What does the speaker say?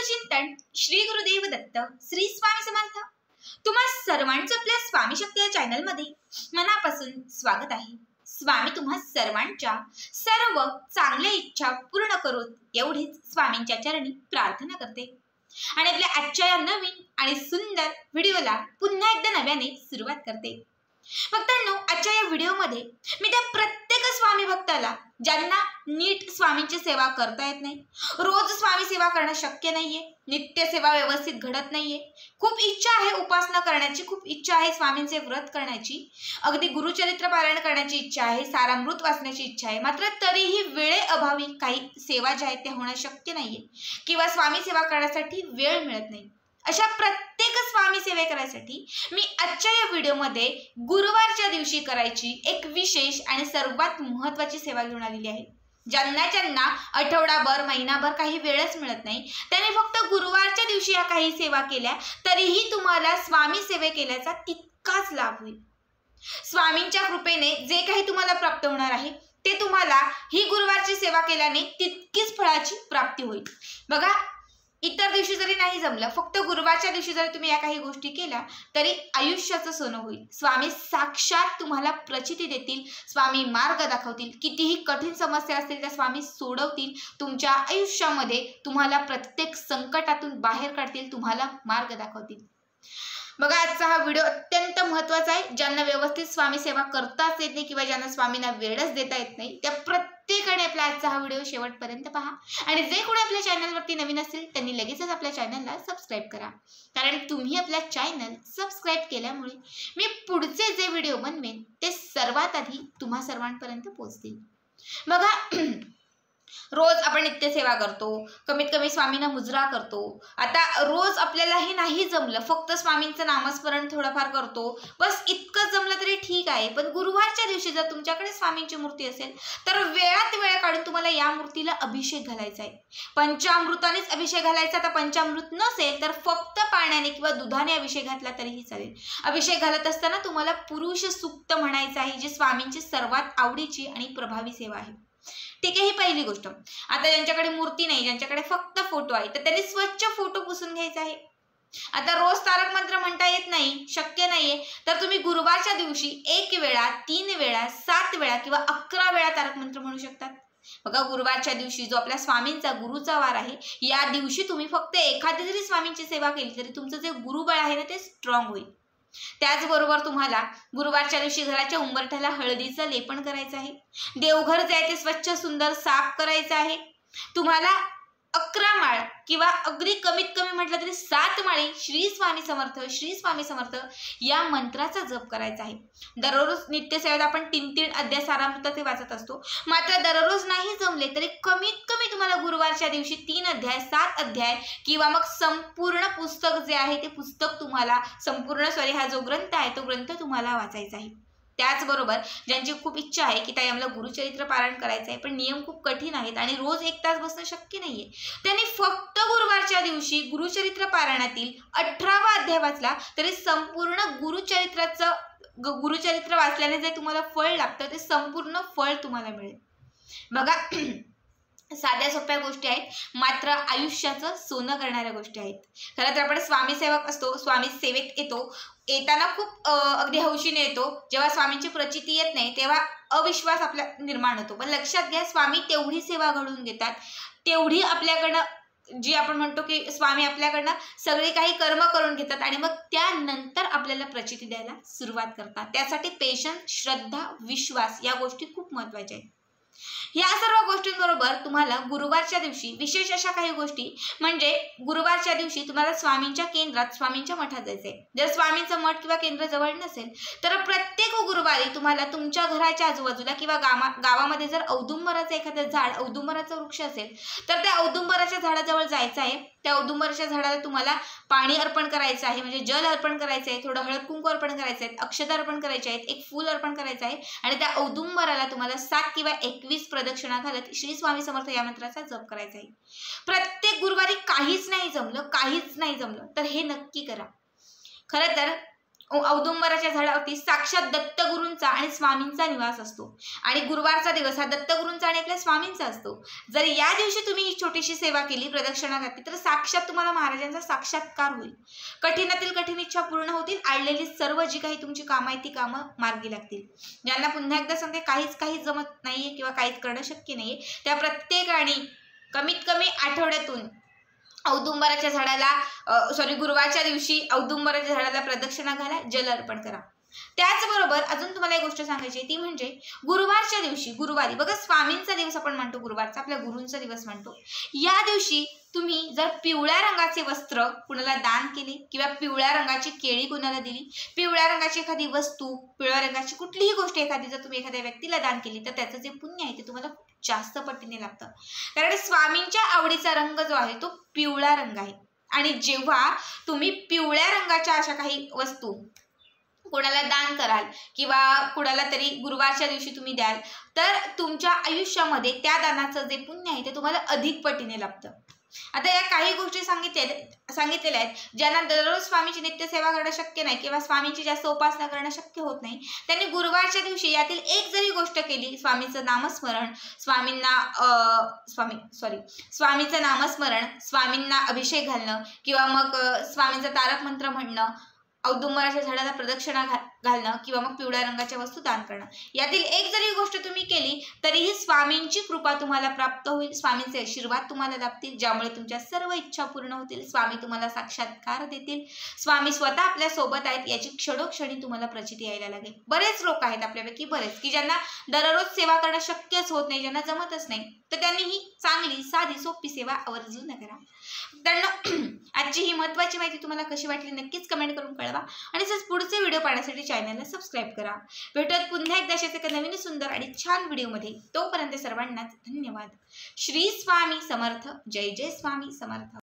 चिंतन श्री गुरुदेव दत्त श्री स्वामी समर्थ। तुम्हा सर्वांचं आपल्या स्वामी शक्ती या चॅनल मध्ये मनापासून स्वागत आहे। स्वामी तुम्हा सर्वांच्या सर्व चांगल्या इच्छा पूर्ण करोत एवढीच स्वामींच्या चरणी प्रार्थना करते आणि आपल्या आजच्या या नवीन आणि सुंदर व्हिडिओला पुन्हा एकदा नव्याने सुरुवात करते। भक्तांनो, आजच्या या व्हिडिओमध्ये मी त्या प्रत्येक स्वामी भक्ताला ज्यांना नीट स्वामींची सेवा करता येत नाही, रोज स्वामी सेवा करणं शक्य नाहीये, नित्य सेवा व्यवस्थित घडत नाहीये, खूप इच्छा आहे उपासना करण्याची, खूप इच्छा आहे स्वामींचे व्रत करण्याची, अगदी गुरुचरित्र पारायण करण्याची इच्छा आहे, सारामृत वाचण्याची इच्छा आहे, मात्र तरीही वेळेअभावी काही सेवा ज्या आहेत त्या होणं शक्य नाहीये किंवा स्वामी सेवा करण्यासाठी वेळ मिळत नाही। अशा प्रत्येक स्वामी सेवे करायसाठी मी आजच्या या व्हिडिओमध्ये गुरुवारच्या दिवशी करायची एक विशेष आणि सर्वात महत्त्वाची सेवा घेऊन आलेली आहे। ज्यांना आठवडाभर महिनाभर काही वेळच मिळत नाही त्यांनी फक्त गुरुवारच्या दिवशी या काही सेवा केल्या तरीही तुम्हाला स्वामी सेवे केल्याचा तितकाच लाभ होईल। स्वामींच्या कृपेने जे काही तुम्हाला प्राप्त होणार आहे ते तुम्हाला ही गुरुवारची सेवा केल्याने तितकीच फळाची प्राप्ती होईल। बघा, इतर दिवशी जरी नाही जमलं, फक्त गुरुवारच्या दिवशी जरी तुम्ही या काही गोष्टी केल्या तरी आयुष्याचं सोनं होईल। स्वामी साक्षात तुम्हाला प्रचिती देतील, स्वामी मार्ग दाखवतील, कितीही कठीण समस्या असतील त्या स्वामी सोडवतील, तुमच्या आयुष्यामध्ये तुम्हाला प्रत्येक संकटातून बाहेर काढतील, तुम्हाला मार्ग दाखवतील। बघा, आजचा हा व्हिडिओ अत्यंत महत्त्वाचा आहे। ज्यांना व्यवस्थित स्वामी सेवा करताच येत नाही किंवा ज्यांना स्वामींना वेळच देता येत नाही त्या प्रत्येकाने आपला आजचा हा व्हिडिओ शेवटपर्यंत पहा आणि जे कोणी आपल्या चॅनलवरती नवीन असतील त्यांनी लगेचच आपल्या चॅनलला सबस्क्राईब करा, कारण तुम्ही आपल्या चॅनल सबस्क्राईब केल्यामुळे मी पुढचे जे व्हिडिओ बनवेन ते सर्वात आधी तुम्हा सर्वांपर्यंत पोहोचतील। बघा, रोज आपण नित्य सेवा करतो, कमीत कमी स्वामींना मुजरा करतो। आता रोज आपल्याला हे नाही जमलं, फक्त स्वामींचं नामस्मरण थोडंफार करतो, बस इतकं जमलं तरी ठीक आहे। पण गुरुवारच्या दिवशी जर तुमच्याकडे स्वामींची मूर्ती असेल तर वेळात वेळ काढून तुम्हाला या मूर्तीला अभिषेक घालायचा आहे। पंचामृतानेच अभिषेक घालायचा, तर पंचामृत नसेल तर फक्त पाण्याने किंवा दुधाने अभिषेक घातला तरीही चालेल। अभिषेक घालत असताना तुम्हाला पुरुष सूक्त म्हणायचं आहे, जी स्वामींची सर्वात आवडीची आणि प्रभावी सेवा आहे। ठीक आहे, ही पहिली गोष्ट। आता ज्यांच्याकडे मूर्ती नाही, ज्यांच्याकडे फक्त फोटो आहे, तर त्यांनी स्वच्छ फोटो पुसून घ्यायचा आहे। आता रोज तारक मंत्र म्हणता येत नाही, शक्य नाहीये, तर तुम्ही गुरुवारच्या दिवशी 1 वेळा, 3 वेळा, 7 वेळा किंवा 11 वेळा तारक मंत्र म्हणू शकतात। बघा, गुरुवारच्या दिवशी जो आपल्या स्वामींचा गुरुचा वार आहे, या दिवशी तुम्ही फक्त एखादी जरी स्वामींची सेवा केली तरी तुमचं जे गुरुबळ आहे ना ते स्ट्रॉंग होईल। त्याचबरोबर तुम्हाला गुरुवारच्या दिवशी घराच्या उंबरठ्याला हळदीचं लेपन करायचं आहे, देवघर जे आहे ते स्वच्छ सुंदर साफ करायचं आहे। तुम्हाला 11 माळ किंवा अगदी कमीत कमी म्हटलं तरी 7 माळी श्री स्वामी समर्थ श्री स्वामी समर्थ या मंत्राचा जप करायचा आहे। दररोज नित्यसेवेत आपण 3-3 अध्याय सारामृताचे वाचत असतो, मात्र दररोज नाही जमले तरी कमीत कमी तुम्हाला गुरुवारच्या दिवशी 3 अध्याय, 7 अध्याय किंवा मग संपूर्ण पुस्तक जे आहे ते पुस्तक तुम्हाला हा जो ग्रंथ आहे तो ग्रंथ तुम्हाला वाचायचा आहे। त्याचबरोबर ज्यांची खूप इच्छा आहे की ताई आम्हाला गुरुचरित्र पारायण करायचं आहे पण नियम खूप कठीण आहेत आणि रोज 1 तास बसणं शक्य नाहीये, त्यांनी फक्त गुरुवारच्या दिवशी गुरुचरित्र पारायणातील 18वा अध्याय वाचला तरी संपूर्ण गुरुचरित्र वाचल्याने जे तुम्हाला फळ लाभतं ते संपूर्ण फळ तुम्हाला मिळेल। बघा, साध्या सोप्या गोष्टी आहेत, मात्र आयुष्याचं सोनं करणाऱ्या गोष्टी आहेत। खरं तर आपण स्वामी सेवक असतो, स्वामी सेवेत येताना खूप अगदी हौशीने येतो, जेव्हा स्वामींची प्रचिती येत नाही तेव्हा अविश्वास आपल्या निर्माण होतो। पण लक्षात घ्या, स्वामी तेवढी सेवा घडवून घेतात, तेवढी आपल्याकडनं जी आपण म्हणतो की स्वामी आपल्याकडनं सगळे काही कर्म करून घेतात आणि मग त्यानंतर आपल्याला प्रचिती द्यायला सुरुवात करतात। त्यासाठी पेशन्स, श्रद्धा, विश्वास या गोष्टी खूप महत्त्वाच्या आहेत। या सर्व गोष्टींबरोबर तुम्हाला गुरुवारच्या दिवशी विशेष अशा काही गोष्टी म्हणजे गुरुवारच्या दिवशी तुम्हाला स्वामींच्या केंद्रात, स्वामींच्या मठात जायचंय। जर स्वामींचं मठ किंवा केंद्र जवळ नसेल तर प्रत्येक गुरुवारी तुम्हाला तुमच्या घराच्या आजूबाजूला किंवा गावामध्ये जर औदुंबराचं एखादं झाड, औदुंबराचा वृक्ष असेल तर त्या औदुंबराच्या झाडाजवळ जायचं आहे। त्या औदुंबराच्या झाडाला तुम्हाला पाणी अर्पण करायचं आहे, म्हणजे जल अर्पण करायचं आहे, थोडं हळद कुंकू अर्पण करायचं आहे, अक्षता अर्पण करायचे आहेत, एक फूल अर्पण करायचं आहे आणि त्या औदुंबराला तुम्हाला 7 किंवा 21 प्रदक्षिणा घालत श्री स्वामी समर्थ या मंत्राचा जप करायचा आहे। प्रत्येक गुरुवारी काहीच नाही जमलं तर हे नक्की करा। खरं तर औदुंबराच्या झाडावरती साक्षात दत्तगुरूंचा आणि स्वामींचा निवास असतो आणि गुरुवारचा दिवस हा दत्तगुरूंचा आणि आपल्या स्वामींचा असतो. जर या दिवशी तुम्ही ही छोटीशी सेवा केली, प्रदक्षिणा घातली, तर साक्षात तुम्हाला महाराजांचा साक्षात्कार होईल. कठीणातील कठीण इच्छा पूर्ण होतील. आडलेली सर्व जी काही तुमची कामं आहेत ती कामं मार्गी लागतील. ज्यांना पुन्हा एकदा सांगते काहीच जमत नाहीये किंवा काहीच करणं शक्य नाहीये, त्या प्रत्येकाने कमीत कमी आठवड्यातून औदुंबराच्या झाडाला गुरुवारच्या दिवशी औदुंबराच्या झाडाला प्रदक्षिणा घाला, जल अर्पण करा. त्याचबरोबर अजून तुम्हाला एक गोष्ट सांगायची ती म्हणजे गुरुवारच्या दिवशी, गुरुवारी बघा स्वामींचा दिवस आपण म्हणतो, गुरुवारचा आपल्या गुरूंचा दिवस म्हणतो, या दिवशी तुम्ही जर पिवळ्या रंगाचे वस्त्र कुणाला दान केले किंवा पिवळ्या रंगाची केळी कुणाला दिली, पिवळ्या रंगाची एखादी वस्तू, पिवळ्या रंगाची कुठलीही गोष्ट एखादी जर तुम्ही एखाद्या व्यक्तीला दान केली तर त्याचं जे पुण्य आहे ते तुम्हाला जास्त पटीने लागतं. कारण स्वामींच्या आवडीचा रंग जो आहे तो पिवळा रंग आहे. आणि जेव्हा तुम्ही पिवळ्या रंगाच्या अशा काही वस्तू कोणाला दान कराल किंवा कुणाला तरी गुरुवारच्या दिवशी तुम्ही द्याल तर तुमच्या आयुष्यामध्ये त्या दानाचं जे पुण्य आहे ते तुम्हाला अधिक पटीने लाभतं. आता या काही गोष्टी सांगितलेल्या आहेत. ज्यांना दररोज स्वामीची नित्यसेवा करणं शक्य नाही किंवा स्वामींची जास्त उपासना करणं शक्य होत नाही, त्यांनी गुरुवारच्या दिवशी यातील एक जरी गोष्ट केली, स्वामींचं नामस्मरण, स्वामींचं नामस्मरण, स्वामींना अभिषेक घालणं किंवा मग स्वामींचं तारक मंत्र म्हणणं, औदुंबराच्या झाडाला प्रदक्षिणा घालणं किंवा मग पिवळ्या रंगाच्या वस्तू दान करणं, यातील एक जरी गोष्ट तुम्ही केली तरीही स्वामींची कृपा तुम्हाला प्राप्त होईल, स्वामींचे आशीर्वाद तुम्हाला लाभतील, ज्यामुळे तुमच्या सर्व इच्छा पूर्ण होतील, स्वामी तुम्हाला साक्षात्कार देतील, स्वामी स्वतः आपल्या सोबत आहेत याची क्षणोक्षणी तुम्हाला प्रचिती यायला लागेल. बरेच लोक आहेत आपल्यापैकी बरेच की ज्यांना दररोज सेवा करणं शक्यच होत नाही, ज्यांना जमतच नाही, तर त्यांनी ही चांगली साधी सोपी सेवा आवर्जून करा. त्यांना आजची ही महत्त्वाची माहिती तुम्हाला कशी वाटली नक्कीच कमेंट करून कळवा आणि तसंच पुढचे व्हिडिओ पाहण्यासाठी चॅनलला सबस्क्राईब करा. भेटूयात पुन्हा एकदा अशाच एका नवीन सुंदर आणि छान व्हिडिओमध्ये. तोपर्यंत सर्वांनाच धन्यवाद. श्री स्वामी समर्थ. जय जय स्वामी समर्थ.